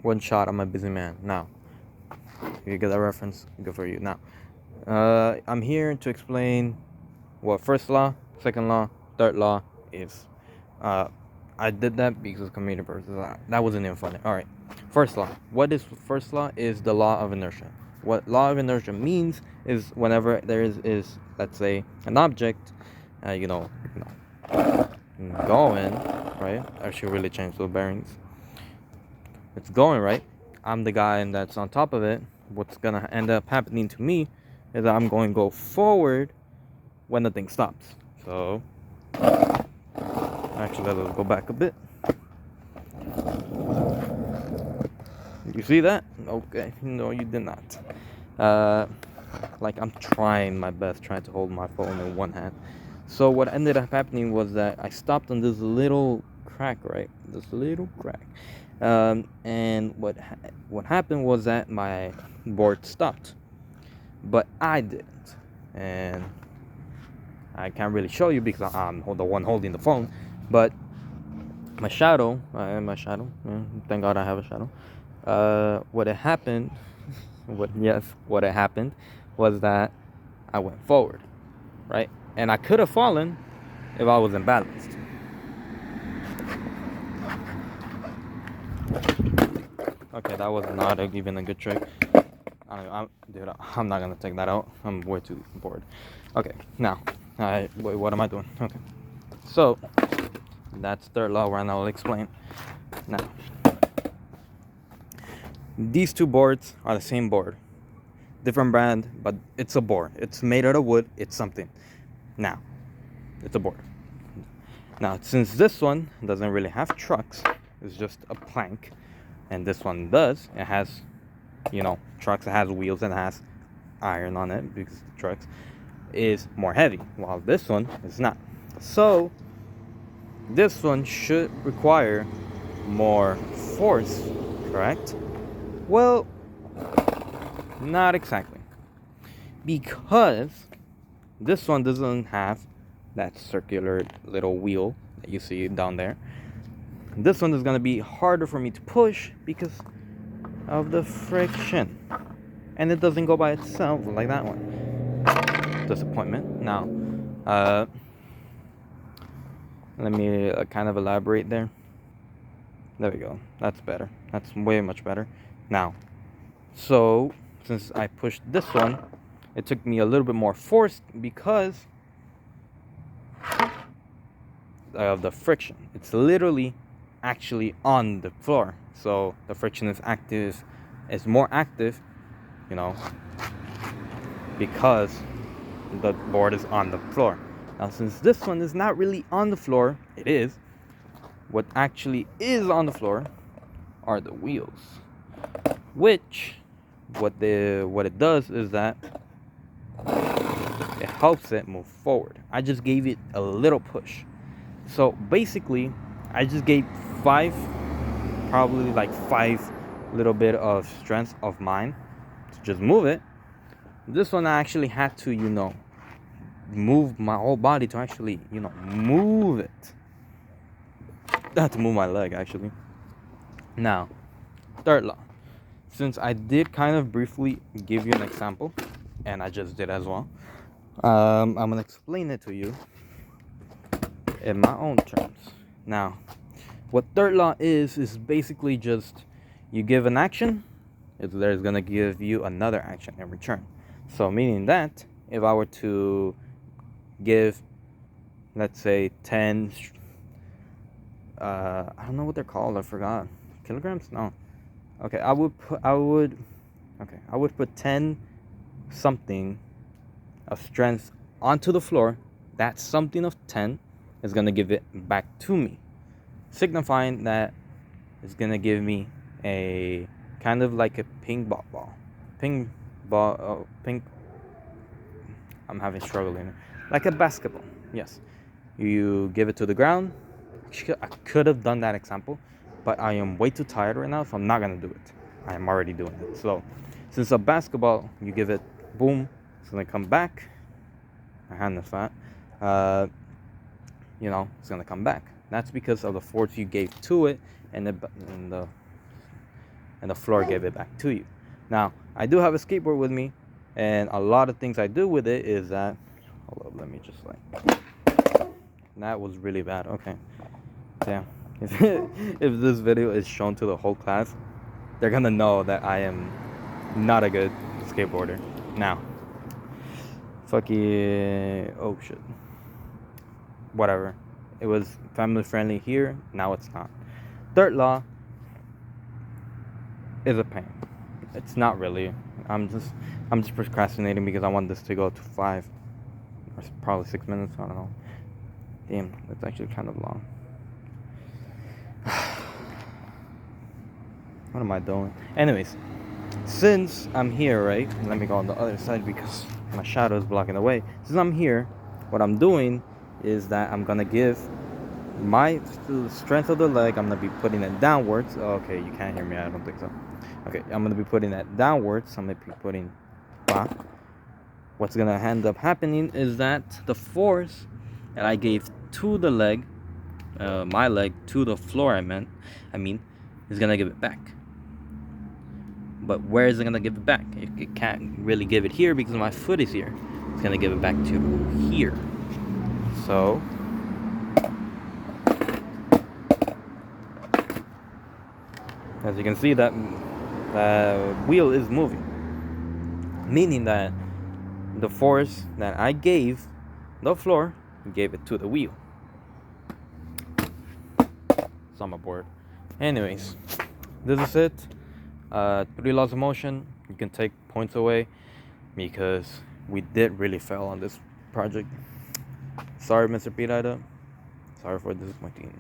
one shot, I'm a busy man. Now, if you get that reference, good for you. Now, I'm here to explain what first law, second law, third law is. Uh, I did that because of community purposes. That wasn't even funny. All right, first law. What is first law? Is the law of inertia. What law of inertia means is whenever there is let's say an object, going right. I should really change the bearings. It's going right. I'm the guy that's on top of it. What's gonna end up happening to me is that I'm going to go forward when the thing stops. So actually, let's go back a bit. You see that? Okay, no, you did not. Like I'm trying my best, trying to hold my phone in one hand. So what ended up happening was that I stopped on this little crack, right? This little crack. And what happened was that my board stopped, but I didn't, and I can't really show you because I'm the one holding the phone. But my shadow, thank God I have a shadow. What had happened, what had happened was that I went forward, right? And I could have fallen if I wasn't balanced. Okay, that was not even a good trick. Dude, I'm not gonna take that out. I'm way too bored. Okay, now, wait, what am I doing? Okay, so that's third law, and I'll explain. Now, these two boards are the same board, different brand, but it's a board. It's made out of wood. It's something. Now, it's a board. Now, since this one doesn't really have trucks, it's just a plank, and this one does. It has, trucks. It has wheels and it has iron on it because the trucks is more heavy, while this one is not. So this one should require more force, correct? Well, not exactly, because this one doesn't have that circular little wheel that you see down there. This one is going to be harder for me to push because of the friction, and it doesn't go by itself like that one. Disappointment. Now, let me kind of elaborate there. There we go. That's better. That's way much better. Now, so since I pushed this one, it took me a little bit more force because of the friction. It's literally actually on the floor, so the friction is more active, because the board is on the floor. Now, since this one is not really on the floor, it is. What actually is on the floor are the wheels, which what it does is that it helps it move forward. I just gave it a little push. So basically, I just gave probably like five little bit of strength of mine to just move it. This one I actually had to, move my whole body to actually, move it. I had to move my leg actually. Now, third law. Since I did kind of briefly give you an example, and I just did as well, I'm gonna explain it to you in my own terms. Now, what third law is basically just you give an action, there's gonna give you another action in return. So meaning that if I were to give, let's say 10, I don't know what they're called, I forgot. Kilograms? No. Okay, I would put 10 something of strength onto the floor. That something of 10 is gonna give it back to me, signifying that it's gonna give me a kind of like a ping ball. I'm having struggle in it. Like a basketball. Yes. You give it to the ground. I could have done that example, but I am way too tired right now, so I'm not gonna do it. I am already doing it. So, since a basketball, you give it, boom, it's gonna come back. My hand is fat. It's gonna come back. That's because of the force you gave to it, and and the floor gave it back to you. Now, I do have a skateboard with me, and a lot of things I do with it is that, hold up, let me just like, that was really bad. Okay, damn. If this video is shown to the whole class, they're gonna know that I am not a good skateboarder. Now, fucking, oh shit, whatever. It was family friendly here, now it's not. Third law is a pain. It's not really. I'm just procrastinating because I want this to go to 5 or probably 6 minutes. I don't know. Damn, that's actually kind of long. What am I doing? Anyways, since I'm here, right? Let me go on the other side because my shadow is blocking the way. Since I'm here, what I'm doing is that I'm gonna give my strength of the leg, I'm gonna be putting it downwards. Okay, you can't hear me, I don't think so. Okay, I'm gonna be putting that downwards. I'm gonna be putting back. What's gonna end up happening is that the force that I gave to the leg, my leg to the floor, I mean, is gonna give it back. But where is it gonna give it back? It can't really give it here because my foot is here. It's gonna give it back to here. So as you can see, that wheel is moving, meaning that the force that I gave the floor gave it to the wheel. So I'm aboard. Anyways, this is it. 3 laws of motion. You can take points away because we did really fail on this project. Sorry, Mr. Pirata. Sorry for disappointing.